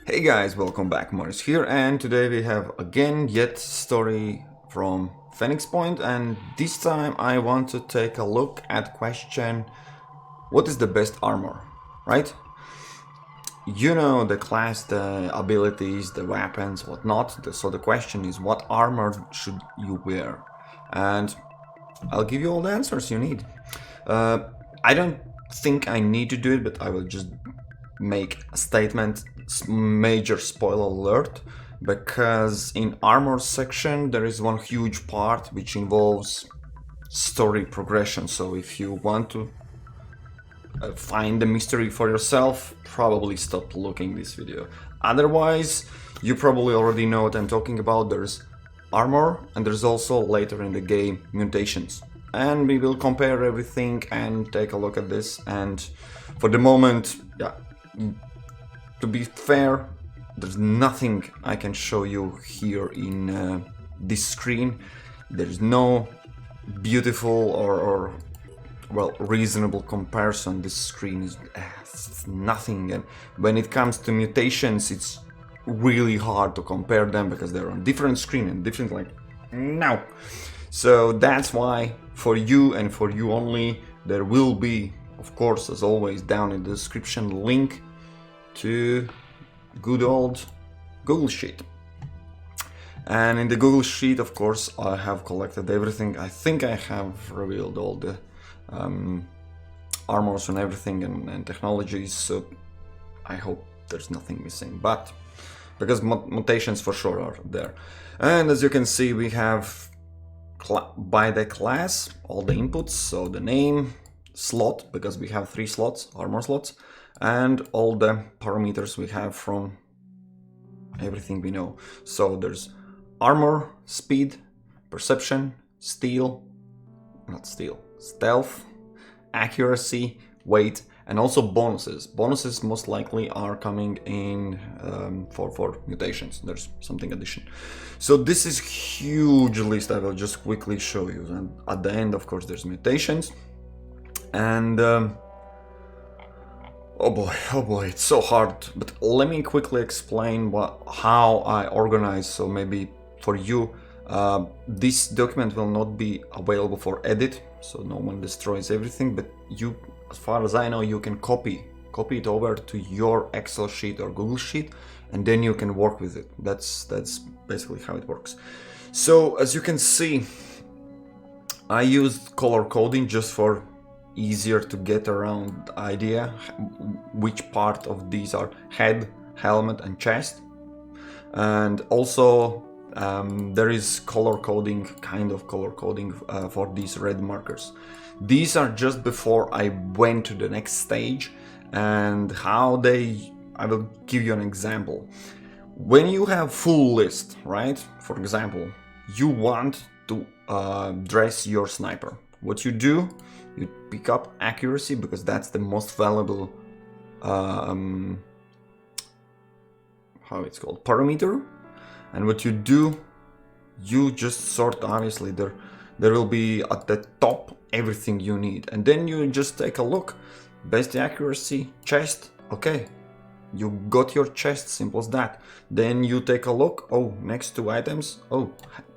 Hey guys, welcome back, Morris here, and today we have again yet story from Phoenix Point, and this time I want to take a look at question, what is the best armor, right? You know the class, the abilities, the weapons, whatnot, so the question is what armor should you wear? And I'll give you all the answers you need. I don't think I need to do it, but I will just make a statement, major spoiler alert, because in armor section there is one huge part which involves story progression. So if you want to find the mystery for yourself, probably stop looking this video. Otherwise, you probably already know what I'm talking about. There's armor and there's also later in the game mutations, and we will compare everything and take a look at this. And for the moment, yeah, to be fair, there's nothing I can show you here in this screen. There's no beautiful or well, reasonable comparison. This screen is nothing, and when it comes to mutations, it's really hard to compare them because they're on different screen and different, like, no. So that's why for you and for you only, there will be, of course, as always, down in the description, link to good old Google Sheet. And in the Google Sheet, of course, I have collected everything. I think I have revealed all the armors and everything and technologies, so I hope there's nothing missing, but because mutations for sure are there. And as you can see, we have by the class all the inputs, so the name, slot, because we have 3 slots, armor slots, and all the parameters we have from everything we know. So there's armor, speed, perception, stealth, accuracy, weight, and also bonuses. Bonuses most likely are coming in for mutations. There's something addition. So this is huge list. I will just quickly show you. And at the end, of course, there's mutations. And oh boy, it's so hard. But let me quickly explain how I organize. So maybe for you, this document will not be available for edit, so no one destroys everything, but you, as far as I know, you can copy it over to your Excel sheet or Google Sheet, and then you can work with it. That's basically how it works. So as you can see, I used color coding just for easier to get around the idea which part of these are head, helmet, and chest. And also there is color coding, for these red markers. These are just before I went to the next stage, and I will give you an example. When you have full list, right? For example, you want to dress your sniper. What you do, you pick up accuracy because that's the most valuable parameter. And what you do, you just sort, obviously there will be at the top everything you need, and then you just take a look. Best accuracy, chest, okay, you got your chest, simple as that. Then you take a look, oh, next 2 items, oh,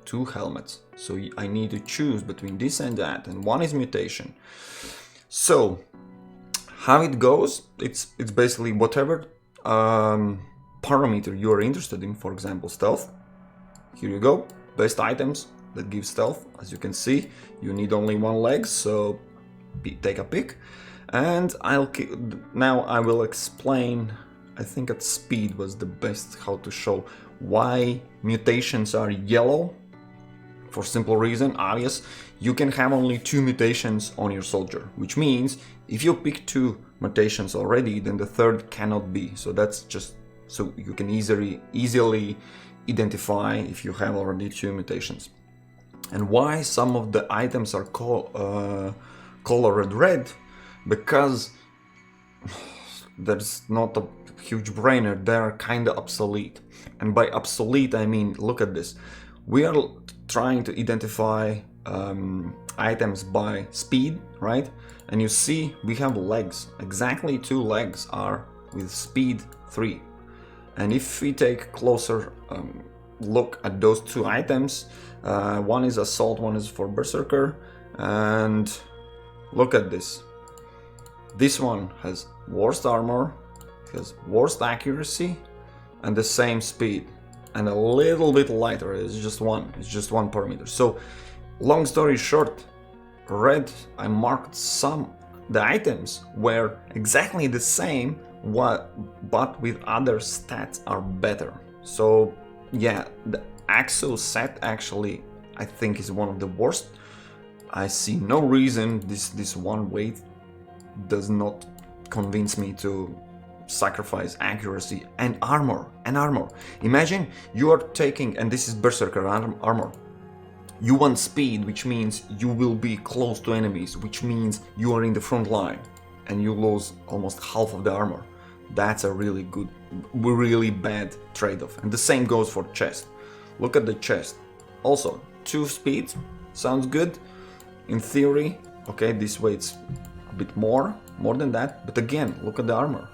2 helmets, so I need to choose between this and that, and one is mutation. So how it goes, it's basically whatever parameter you are interested in. For example, stealth, here you go, best items that give stealth. As you can see, you need only 1 leg, so take a pick. And now I will explain, I think at speed was the best, how to show why mutations are yellow. For simple reason, obvious, you can have only 2 mutations on your soldier, which means if you pick 2 mutations already, then the third cannot be. So that's just so you can easily identify if you have already 2 mutations. And why some of the items are colored red? Because there's not a huge brainer, they're kind of obsolete. And by obsolete I mean, look at this, we are trying to identify items by speed, right? And you see we have legs, exactly 2 legs are with speed 3. And if we take closer look at those two items, one is assault, one is for berserker, and look at this. This one has worst armor, has worst accuracy, and the same speed, and a little bit lighter. It's just one per meter. So long story short, red, I marked the items were exactly the same, but with other stats are better. So yeah, the Axo set actually I think is one of the worst. I see no reason this one weight does not convince me to sacrifice accuracy and armor. Imagine you are taking, and this is berserker armor. You want speed, which means you will be close to enemies, which means you are in the front line, and you lose almost half of the armor. That's a really bad trade-off. And the same goes for chest. Look at the chest. Also, 2 speeds, sounds good. In theory, okay, this weighs a bit more than that, but again, look at the armor.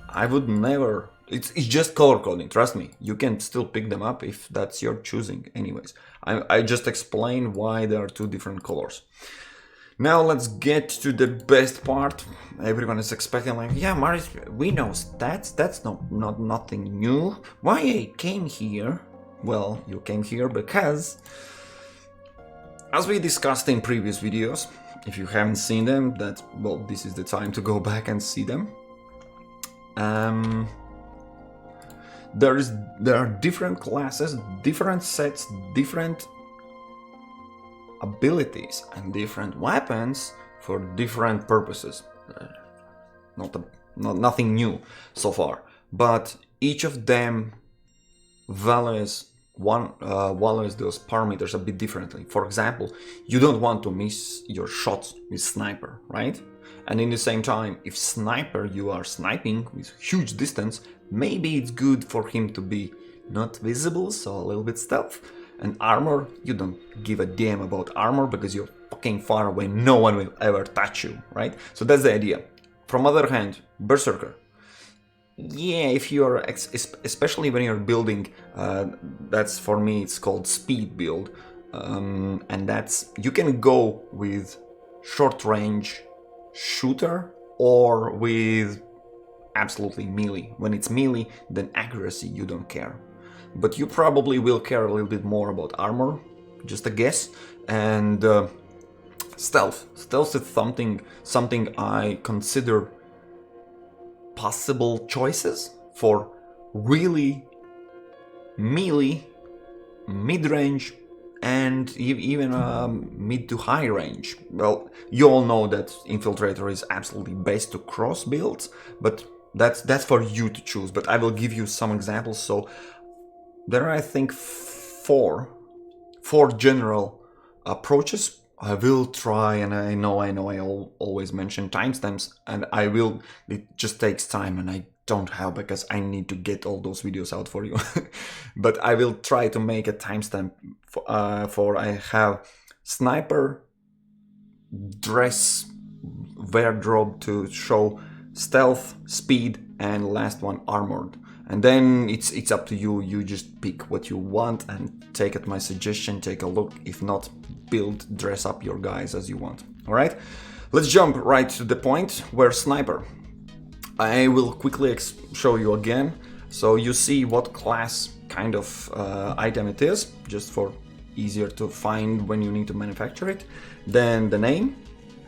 I would never... It's just color coding, trust me. You can still pick them up if that's your choosing anyways. I just explain why there are 2 different colors. Now let's get to the best part. Everyone is expecting like, yeah, Marius, we know stats, that's not nothing new. Why I came here? Well, you came here because, as we discussed in previous videos, if you haven't seen them, this is the time to go back and see them. There are different classes, different sets, different abilities, and different weapons for different purposes. Nothing new so far, but each of them values those parameters a bit differently. For example, you don't want to miss your shots with sniper, right? And in the same time, if sniper you are sniping with huge distance, maybe it's good for him to be not visible, so a little bit stealth. And armor, you don't give a damn about armor because you're fucking far away, no one will ever touch you, right? So that's the idea. From other hand, berserker. Yeah, if you're, especially when you're building, that's for me, it's called speed build. And that's, you can go with short range shooter or with absolutely melee. When it's melee, then accuracy, you don't care. But you probably will care a little bit more about armor, just a guess. And stealth. Stealth is something I consider possible choices for really melee, mid-range, and even mid to high range. Well, you all know that Infiltrator is absolutely best to cross builds, but that's for you to choose. But I will give you some examples. So there are, I think, four general approaches. I will try, and I know I always mention timestamps, and it just takes time, and I don't have, because I need to get all those videos out for you. But I will try to make a timestamp for I have sniper, dress, wardrobe to show stealth, speed, and last one armored. And then it's up to you. You just pick what you want and take it my suggestion, take a look. If not, dress up your guys as you want. All right, let's jump right to the point where sniper. I will quickly show you again, so you see what class kind of item it is, just for easier to find when you need to manufacture it. Then the name,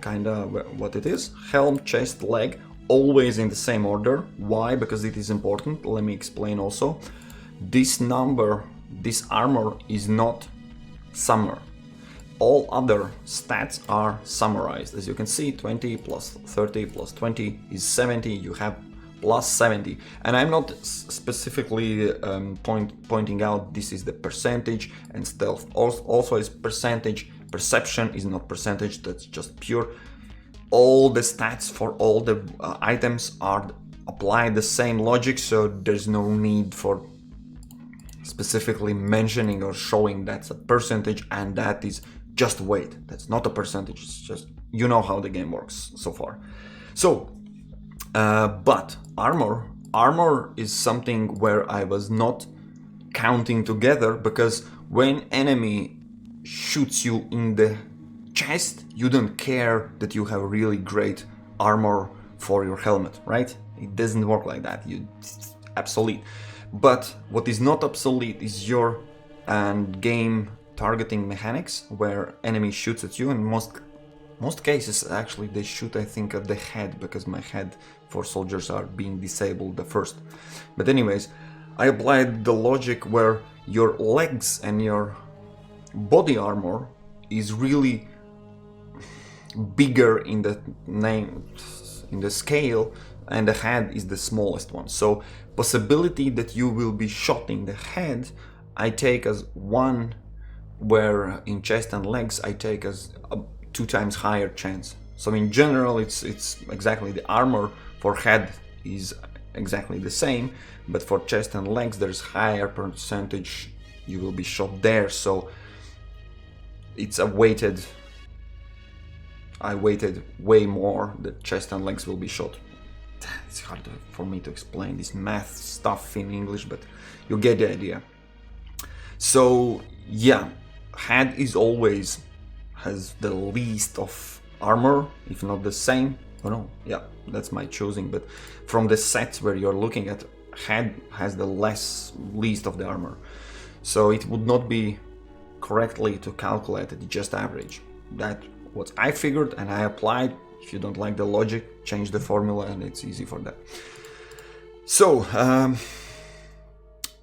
kind of what it is, helm, chest, leg, always in the same order. Why? Because it is important. Let me explain also. This number, this armor is not summer. All other stats are summarized. As you can see, 20 plus 30 plus 20 is 70. You have plus 70. And I'm not specifically pointing out this is the percentage, and stealth also is percentage. Perception is not percentage, that's just pure. All the stats for all the items are applied the same logic, so there's no need for specifically mentioning or showing that's a percentage and that is just weight. That's not a percentage, it's just, you know how the game works so far. So, but armor armor is something where I was not counting together, because when enemy shoots you in the chest, you don't care that you have really great armor for your helmet, right? It doesn't work like that. It's obsolete. But what is not obsolete is your game targeting mechanics, where enemy shoots at you. In most cases, actually, they shoot, I think, at the head, because my head for soldiers are being disabled the first. But anyways, I applied the logic where your legs and your body armor is really bigger in the scale, and the head is the smallest one. So possibility that you will be shot in the head, I take as 1, where in chest and legs I take as a 2 times higher chance. So in general, it's exactly the armor for head is exactly the same, but for chest and legs there's higher percentage you will be shot there. So it's a weighted. I weighted way more that chest and legs will be shot. It's hard for me to explain this math stuff in English, but you get the idea. So yeah, head is always has the least of armor, if not the same. Oh no, yeah, that's my choosing, but from the set where you're looking at, head has the least of the armor. So it would not be correctly to calculate it, just average. That what I figured and I applied. If you don't like the logic, change the formula and it's easy for that. So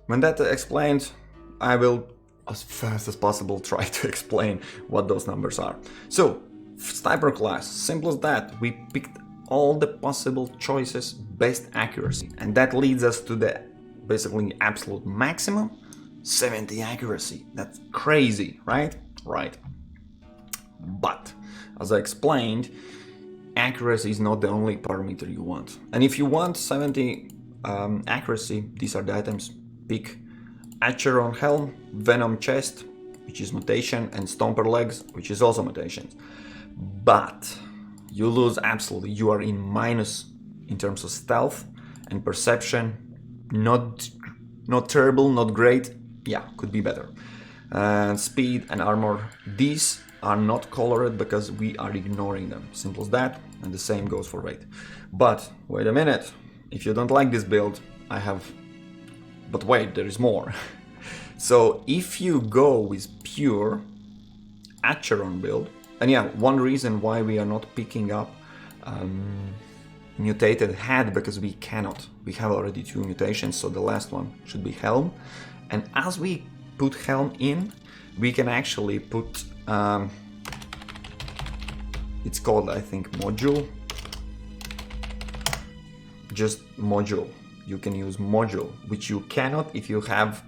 when that explained, I will as fast as possible try to explain what those numbers are. So sniper class, simple as that. We picked all the possible choices, best accuracy, and that leads us to the basically absolute maximum, 70 accuracy. That's crazy, right? Right. But as I explained, accuracy is not the only parameter you want. And if you want 70 accuracy, these are the items. Pick Acheron Helm, Venom Chest, which is mutation, and Stomper Legs, which is also mutations. But you lose absolutely. You are in minus in terms of stealth and perception. Not terrible, not great. Yeah, could be better. Speed and armor. These are not colored because we are ignoring them. Simple as that, and the same goes for weight. But wait a minute, if you don't like this build, I have... But wait, there is more. So if you go with pure Acheron build, and yeah, one reason why we are not picking up mutated head, because we cannot. We have already 2 mutations, so the last one should be Helm. And as we put Helm in, we can actually put it's called, I think, module. Just module. You can use module, which you cannot if you have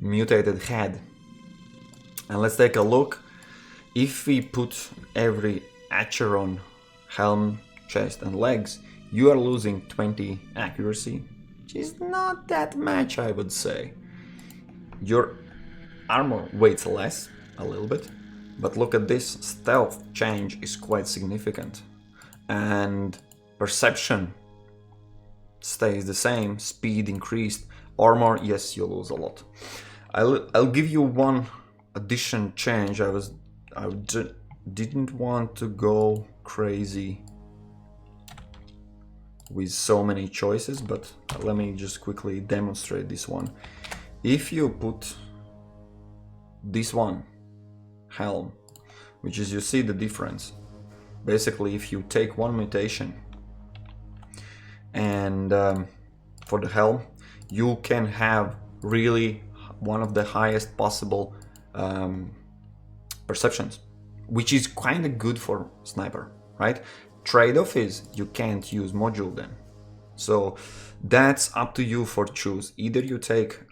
mutated head. And let's take a look. If we put every Acheron, Helm, chest and legs, you are losing 20 accuracy, which is not that much, I would say. Your armor weighs less, a little bit, but look at this, stealth change is quite significant, and perception stays the same, speed increased, armor, yes, you lose a lot. I'll give you one addition change. I didn't want to go crazy with so many choices, but let me just quickly demonstrate this one. If you put this one, Helm, which is, you see the difference. Basically, if you take one mutation and for the Helm, you can have really one of the highest possible perceptions, which is kind of good for sniper, right? Trade-off is you can't use module then. So that's up to you for choose. Either you take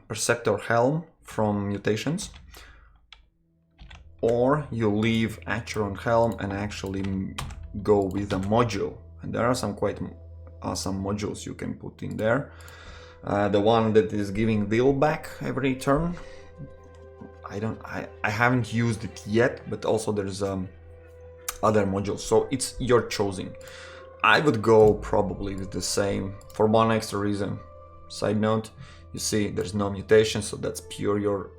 Perceptor Helm from mutations, or you leave Acheron Helm and actually go with a module. And there are some quite awesome modules you can put in there. The one that is giving deal back every turn, I haven't used it yet, but also there's other modules, so it's your choosing. I would go probably with the same for one extra reason. Side note, you see there's no mutation, so that's pure your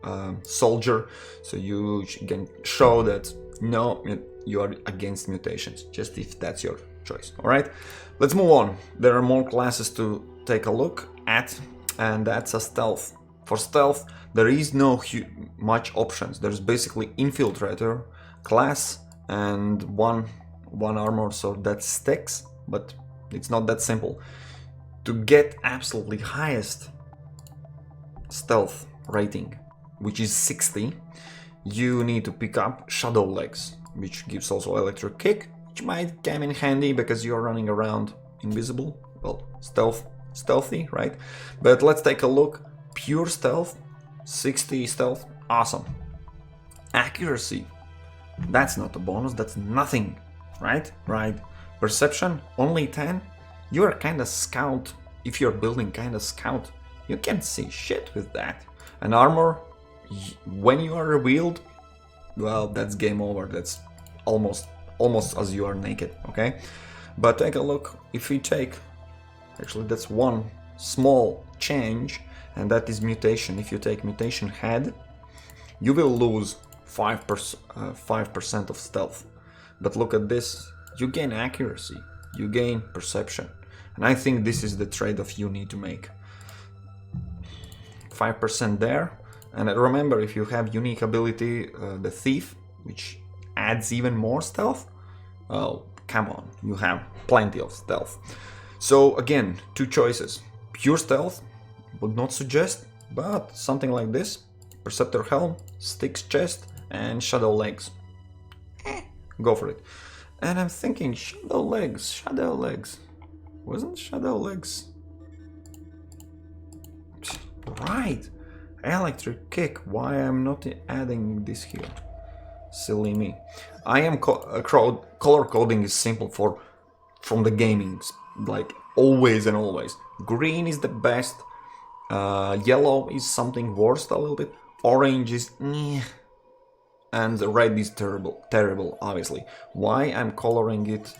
soldier. So you can show that no, you are against mutations, just if that's your choice. All right, let's move on. There are more classes to take a look at, and that's a stealth. For stealth, there is no much options. There's basically infiltrator class and one armor, so that sticks, but it's not that simple. To get absolutely highest stealth rating, which is 60, you need to pick up Shadow Legs, which gives also electric kick, which might come in handy because you're running around invisible. Well, stealthy, right? But let's take a look. Pure stealth, 60 stealth, awesome. Accuracy, that's not a bonus, that's nothing, right? Right. Perception, only 10. You're kinda scout. If you're building kinda scout, you can't see shit with that. And armor, when you are revealed, well, that's game over. That's almost as you are naked, okay? But take a look. If we take, actually that's one small change, and that is mutation. If you take mutation head, you will lose 5% of stealth. But look at this, you gain accuracy, you gain perception. And I think this is the trade-off you need to make. 5% there. And remember, if you have unique ability, the Thief, which adds even more stealth, well, come on, you have plenty of stealth. So again, two choices. Pure stealth, would not suggest, but something like this. Perceptor Helm, Styx Chest, and Shadow Legs. Go for it. And I'm thinking, Shadow Legs. Wasn't Shadow Legs? Right. Electric Kick. Why I'm not adding this here? Silly me. I am color coding is simple from the gaming, like always and always. Green is the best. Yellow is something worse a little bit. Orange is and red is terrible, obviously. Why I'm coloring it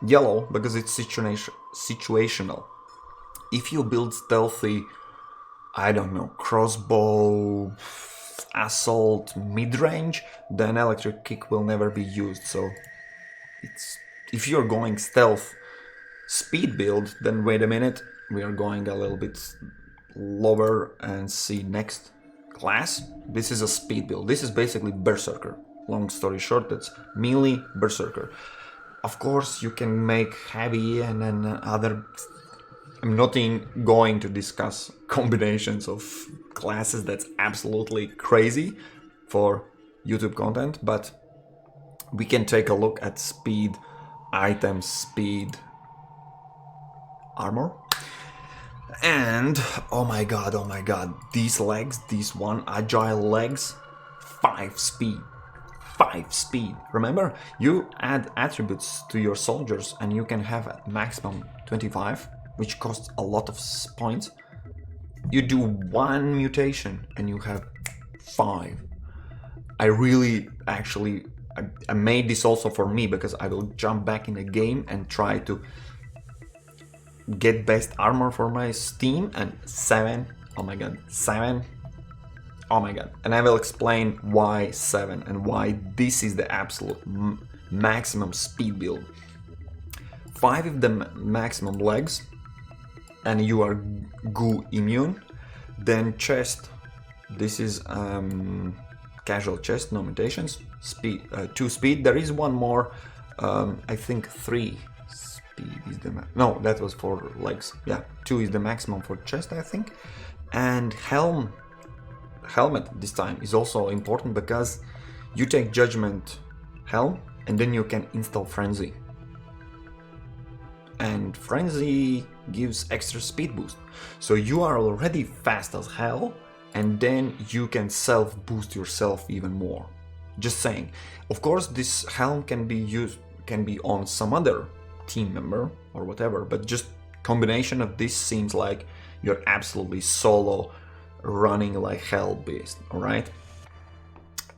yellow? Because it's situational. If you build stealthy, I don't know, crossbow, assault, mid-range, then electric kick will never be used. So if you're going stealth speed build, then wait a minute, we are going a little bit lower and see next class. This is a speed build. This is basically Berserker. Long story short, that's melee Berserker. Of course, you can make heavy and then other. I'm not going to discuss combinations of classes. That's absolutely crazy for YouTube content, but we can take a look at speed items, speed armor. And oh my god, these legs, these one agile legs, 5 speed. Remember, you add attributes to your soldiers and you can have a maximum 25, which costs a lot of points. You do 1 mutation and you have 5. I really actually I made this also for me because I will jump back in the game and try to get best armor for my team, and 7. Oh my god, 7. Oh my god. And I will explain why 7 and why this is the absolute maximum speed build. 5 is the maximum legs, and you are goo immune. Then chest. This is casual chest, no mutations. Speed, 2 speed. There is one more. I think 3. Is the no, that was for legs. Yeah, 2 is the maximum for chest, I think. And helmet this time is also important because you take judgment helm and then you can install frenzy. And frenzy gives extra speed boost. So you are already fast as hell, and then you can self boost yourself even more. Just saying. Of course, this helm can be on some other team member or whatever, but just combination of this seems like you're absolutely solo running like hell beast. All right,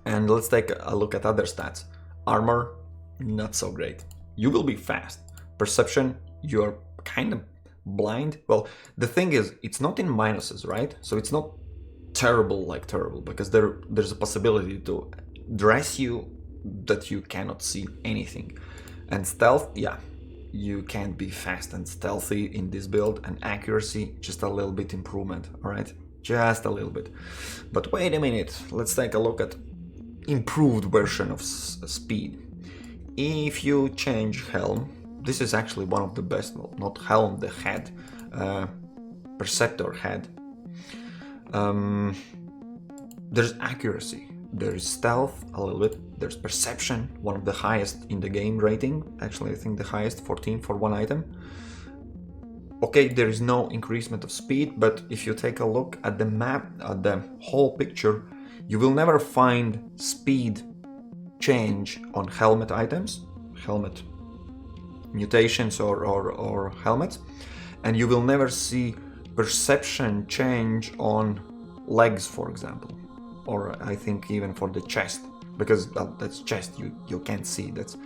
and let's take a look at other stats. Armor, not so great. You will be fast, perception, you're kind of blind. Well, the thing is, it's not in minuses, right? So it's not terrible, because there's a possibility to dress you that you cannot see anything. And stealth, yeah, you can't be fast and stealthy in this build, and accuracy, just a little bit improvement, all right? Just a little bit. But wait a minute, let's take a look at improved version of speed. If you change helm, this is actually one of the best, well, not helm, the head, perceptor head. There's accuracy, there's stealth a little bit, there's perception, one of the highest in the game rating, actually I think the highest, 14 for one item. Okay, there is no increasement of speed, but if you take a look at the map, at the whole picture, you will never find speed change on helmet items, helmet mutations or helmets, and you will never see perception change on legs, for example, or I think even for the chest, because that's chest, you can't see. That's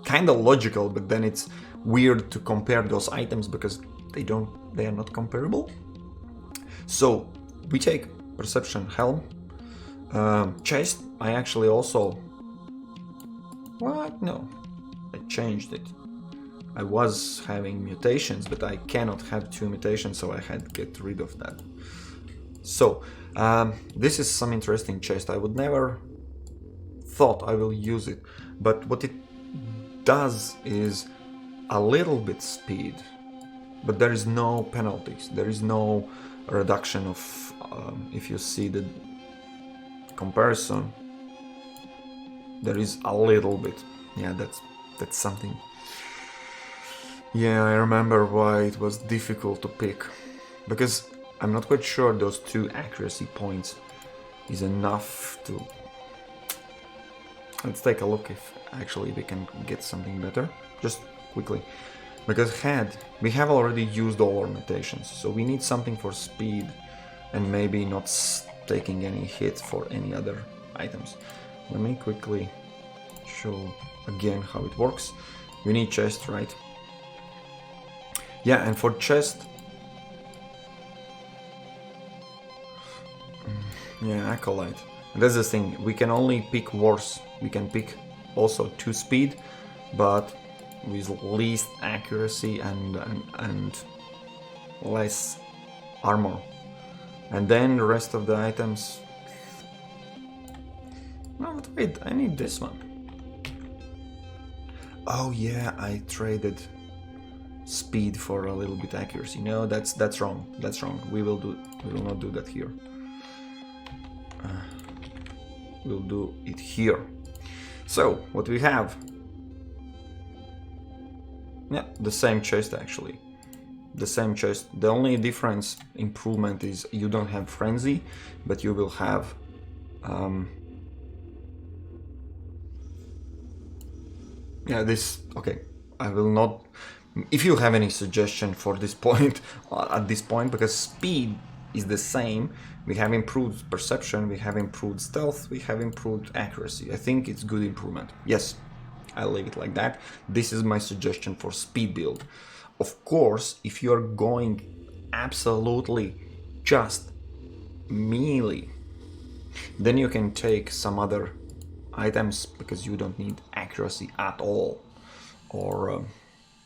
kind of logical, but then it's weird to compare those items because they are not comparable. So we take perception helm, chest. I actually also no, I changed it. I was having mutations, but I cannot have 2 mutations, so I had to get rid of that. So this is some interesting chest. I would never thought I will use it, but what it does is a little bit speed, but there is no penalties, there is no reduction of if you see the comparison, there is a little bit. Yeah, that's something. Yeah, I remember why it was difficult to pick, because I'm not quite sure those 2 accuracy points is enough to... Let's take a look if actually we can get something better, just quickly. Because head, we have already used all our mutations, so we need something for speed and maybe not taking any hits for any other items. Let me quickly show again how it works. We need chest, right? Yeah, and for chest, yeah, acolyte. And that's the thing, we can only pick worse. We can pick also 2 speed, but with least accuracy and less armor. And then the rest of the items... No, but wait, I need this one. Oh yeah, I traded speed for a little bit accuracy. No, that's wrong. That's wrong. We will not do that here. We'll do it here. So what we have? Yeah, the same chest actually. The same chest. The only difference, improvement, is you don't have frenzy, but you will have yeah, this, okay, I will not, if you have any suggestion for this point, at this point, because speed is the same, we have improved perception, we have improved stealth, we have improved accuracy. I think it's good improvement. Yes, I'll leave it like that. This is my suggestion for speed build. Of course, if you're going absolutely just melee, then you can take some other items because you don't need accuracy at all, or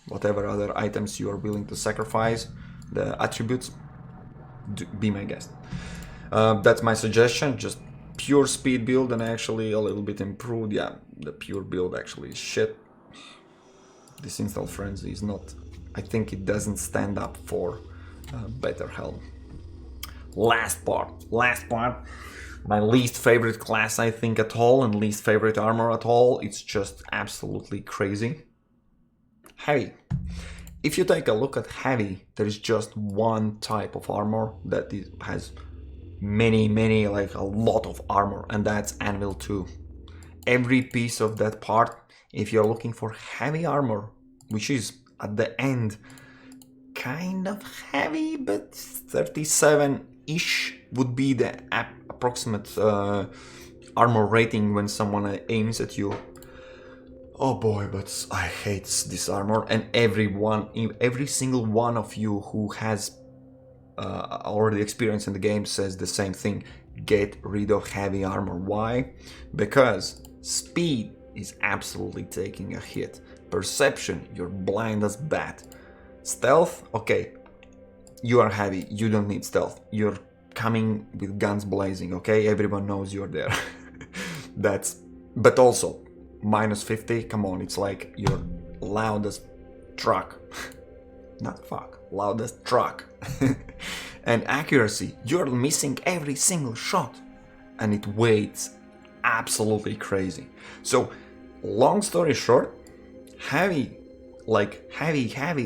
whatever other items you are willing to sacrifice, the attributes, be my guest. That's my suggestion, just pure speed build and actually a little bit improved. Yeah, the pure build actually is shit. This install frenzy is not, I think it doesn't stand up for better helm. Last part, my least favorite class, I think, at all, and least favorite armor at all. It's just absolutely crazy. Heavy. If you take a look at heavy, there is just one type of armor that has many, like a lot of armor, and that's Anvil 2. Every piece of that part, if you're looking for heavy armor, which is at the end kind of heavy, but 37-ish would be the approximate armor rating when someone aims at you. Oh boy, but I hate this armor, and every single one of you who has already experience in the game says the same thing. Get rid of heavy armor. Why? Because speed is absolutely taking a hit. Perception, you're blind as bat. Stealth, okay, you are heavy, you don't need stealth. You're coming with guns blazing, okay? Everyone knows you're there. But also, minus 50, come on, it's like your loudest truck. Not fuck, loudest truck. And accuracy, you're missing every single shot. And it weighs absolutely crazy. So, long story short, heavy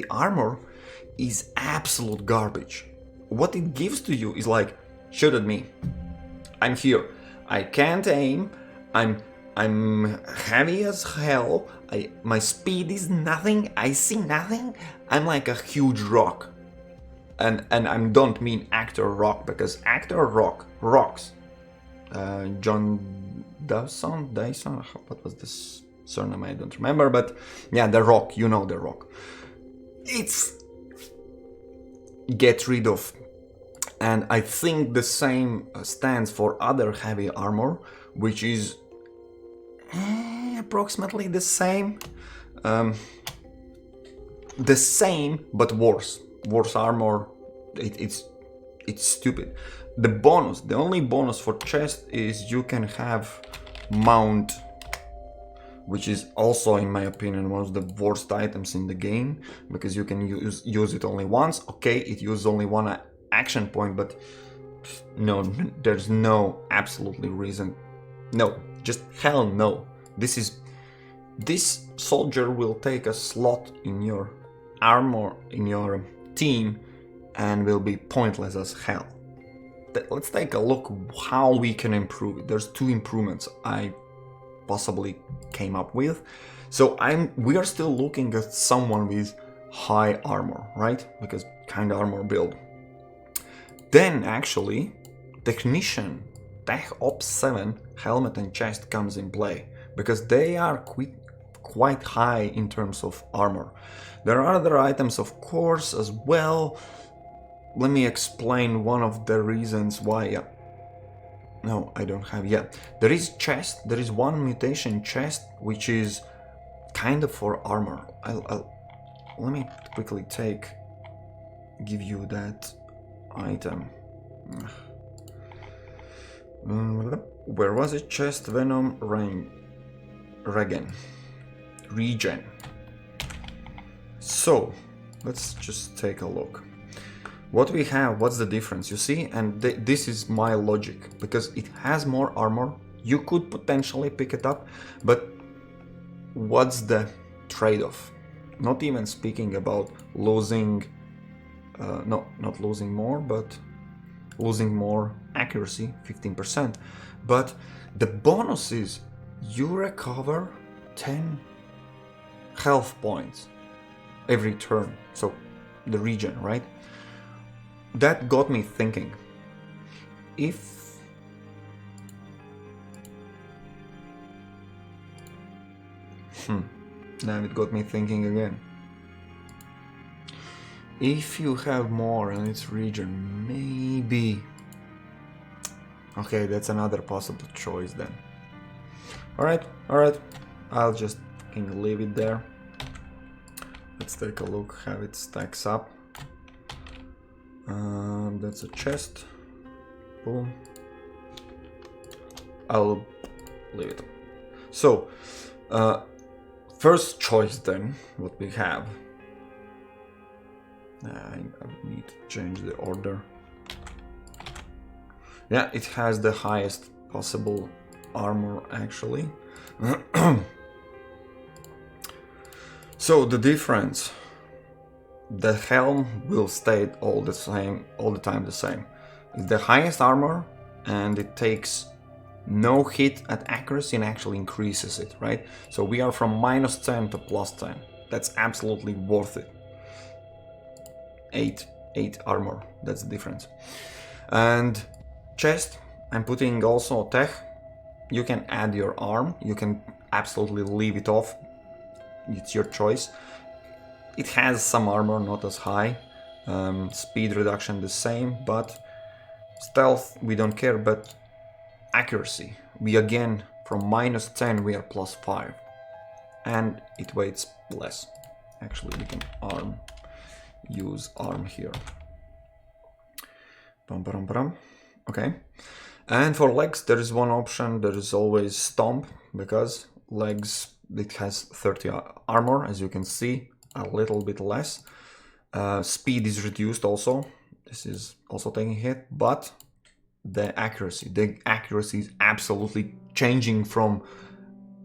armor is absolute garbage. What it gives to you is like, shoot at me. I'm here. I can't aim. I'm heavy as hell. My speed is nothing. I see nothing. I'm like a huge rock. And I don't mean actor rock, because actor rock rocks. John Dyson, what was this surname? I don't remember, but yeah, The Rock, you know The Rock. It's get rid of. And I think the same stands for other heavy armor, which is approximately the same. The same, but worse. Worse armor, it's stupid. The only bonus for chest is you can have mount, which is also, in my opinion, one of the worst items in the game, because you can use it only once. Okay, it uses only one action point, but no, there's no absolutely reason. No, just hell no. This soldier will take a slot in your armor, in your team, and will be pointless as hell. Let's take a look how we can improve it. There's 2 improvements I possibly came up with. So we are still looking at someone with high armor, right? Because kind of armor build. Then actually, Technician, Tech Ops 7 helmet and chest comes in play, because they are quite high in terms of armor. There are other items, of course, as well. Let me explain one of the reasons why. No, I don't have yet. There is chest. There is one mutation chest, which is kind of for armor. Let me quickly give you that item. Where was it? Chest Venom Regen. So let's just take a look. What we have, what's the difference, you see? And this is my logic, because it has more armor. You could potentially pick it up, but what's the trade-off? Not even speaking about losing, not losing more, but losing more accuracy, 15%. But the bonus is you recover 10 health points every turn. So the regen, right? That got me thinking. Now it got me thinking again. If you have more in its region, maybe. Okay, that's another possible choice then. Alright. I'll just leave it there. Let's take a look how it stacks up. That's a chest. Boom. I'll leave it. So, first choice then, what we have. I need to change the order. Yeah, it has the highest possible armor actually. So the difference, the helm will stay all the time the same. It's the highest armor, and it takes no hit at accuracy and actually increases it, right? So we are from -10 to +10. That's absolutely worth it. 8 armor, that's the difference. And chest, I'm putting also tech. You can add your arm, you can absolutely leave it off. it's your choice. It has some armor, not as high. Speed reduction the same, but stealth we don't care. But accuracy, we again from -10 we are +5, and it weighs less. Actually, we can use arm here. Okay. And for legs, there is one option. There is always stomp, because legs, it has 30 armor, as you can see, a little bit less. Speed is reduced also. This is also taking a hit, but the accuracy is absolutely changing from,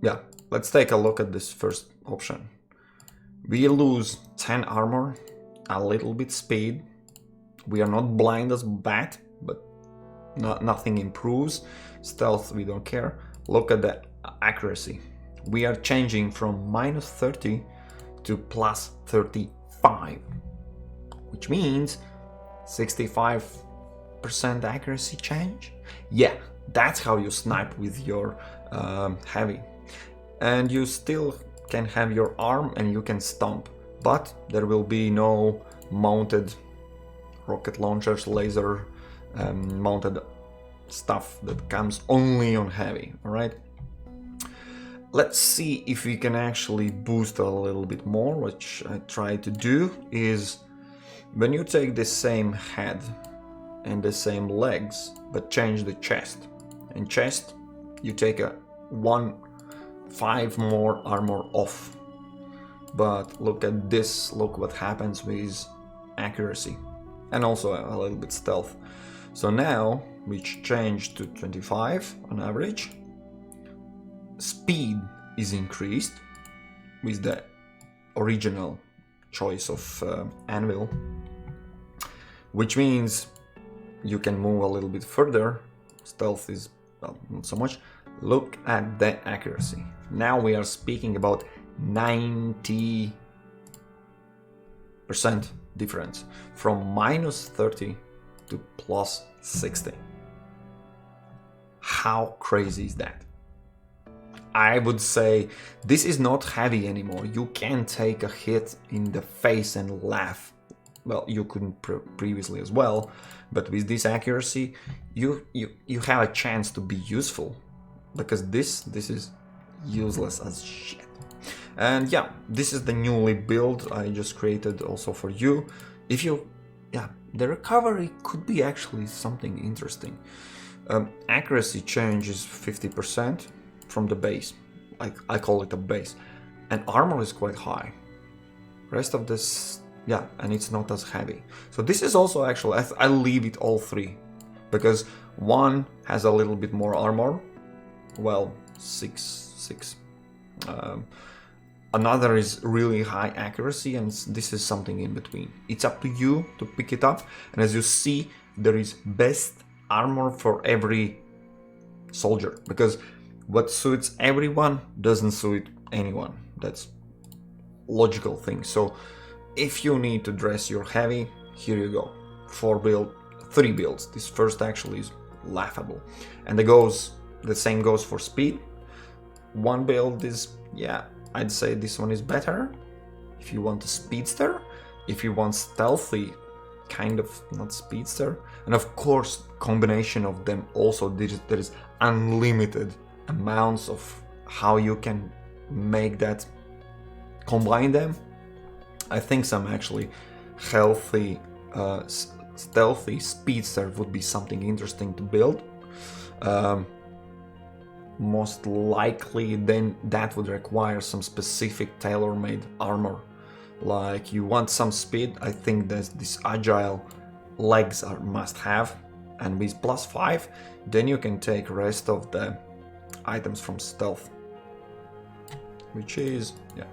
yeah, let's take a look at this first option. We lose 10 armor, a little bit speed. We are not blind as bat, but nothing improves. Stealth, we don't care. Look at the accuracy. We are changing from -30 to +35, which means 65% accuracy change. Yeah, that's how you snipe with your heavy. And you still can have your arm and you can stomp, but there will be no mounted rocket launchers, laser mounted stuff that comes only on heavy. All right, let's see if we can actually boost a little bit more. Which I try to do is, when you take the same head and the same legs but change the chest, and chest you take a 5 more armor off. But look at this, look what happens with accuracy and also a little bit stealth. So now we change to 25 on average. Speed is increased with the original choice of anvil, which means you can move a little bit further. Stealth is, well, not so much. Look at the accuracy. Now we are speaking about 90% difference from -30 to +60. How crazy is that? I would say this is not heavy anymore. You can take a hit in the face and laugh. Well, you couldn't previously as well, but with this accuracy, you have a chance to be useful, because this is useless as shit. And yeah, this is the newly build I just created also for you. If you, yeah, the recovery could be actually something interesting. Accuracy change is 50% from the base. I call it a base, and armor is quite high. Rest of this, yeah, and it's not as heavy. So this is also actually, I leave it all three, because one has a little bit more armor, well, 6. Another is really high accuracy, and this is something in between. It's up to you to pick it up, and as you see, there is best armor for every soldier, because what suits everyone doesn't suit anyone. That's logical thing. So if you need to dress your heavy, here you go. 3 builds. This first actually is laughable, and the same goes for speed. One build is, yeah, I'd say this one is better if you want a speedster. If you want stealthy, kind of not speedster, and of course combination of them also, there is unlimited amounts of how you can make that, combine them. I think some actually healthy stealthy speedster would be something interesting to build. Most likely then that would require some specific tailor-made armor. Like you want some speed, I think that this agile legs are must have, and with +5 then you can take rest of the items from stealth, which is, yeah,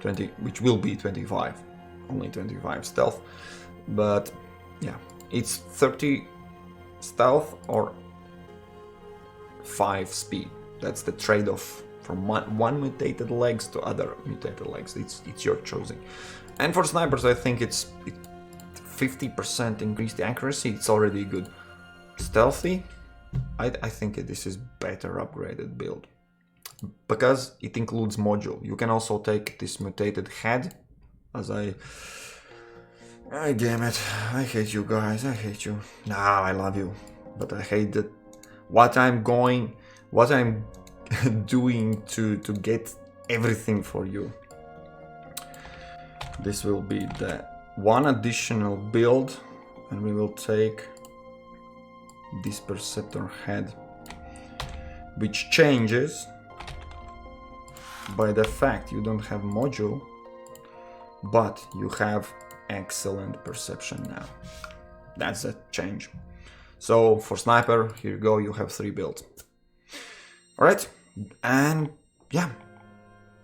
20, which will be 25, only 25 stealth. But yeah, it's 30 stealth or 5 speed. That's the trade-off from one mutated legs to other mutated legs. It's your choosing. And for snipers, I think it's 50% increased accuracy. It's already good. Stealthy, I think this is better upgraded build. because it includes module. You can also take this mutated head, as I damn it, I hate you guys, I hate you. Nah, I love you, but I hate that what I'm doing to get everything for you. This will be the one additional build, and we will take this Perceptor head, which changes by the fact you don't have module, but you have excellent perception now. That's a change. So for sniper, here you go, you have 3 builds. Alright, and yeah,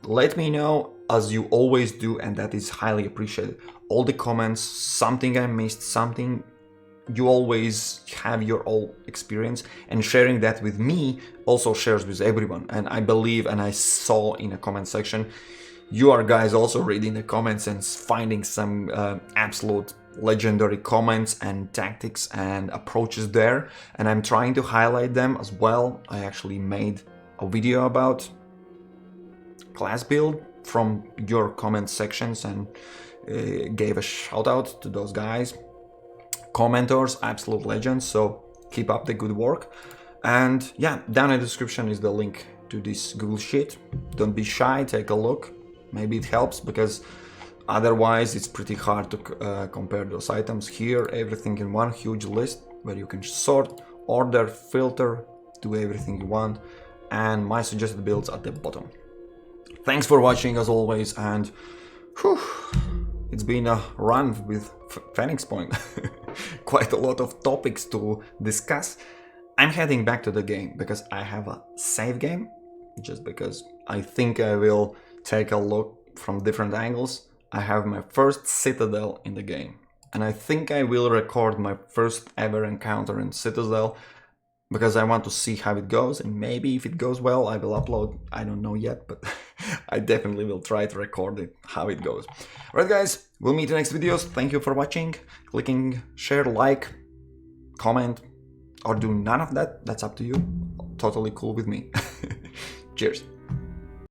let me know as you always do, and that is highly appreciated. All the comments, something I missed, something you always have your own experience, and sharing that with me also shares with everyone. And I believe, and I saw in the comment section, you are guys also reading the comments and finding some absolute legendary comments and tactics and approaches there, and I'm trying to highlight them as well. I actually made a video about class build from your comment sections and gave a shout out to those guys. Commenters, absolute legends, so keep up the good work. And yeah, down in the description is the link to this Google Sheet. Don't be shy, take a look. Maybe it helps, because otherwise it's pretty hard to compare those items. Here, everything in one huge list where you can sort, order, filter, do everything you want, and my suggested builds at the bottom. Thanks for watching as always, and whew, it's been a run with Phoenix Point. Quite a lot of topics to discuss. I'm heading back to the game because I have a save game, just because I think I will take a look from different angles. I have my first Citadel in the game, and I think I will record my first ever encounter in Citadel, because I want to see how it goes, and maybe if it goes well I will upload. I don't know yet, but I definitely will try to record it, how it goes. Alright guys, we'll meet in the next videos. Thank you for watching. Clicking share, like, comment, or do none of that, that's up to you. Totally cool with me. Cheers.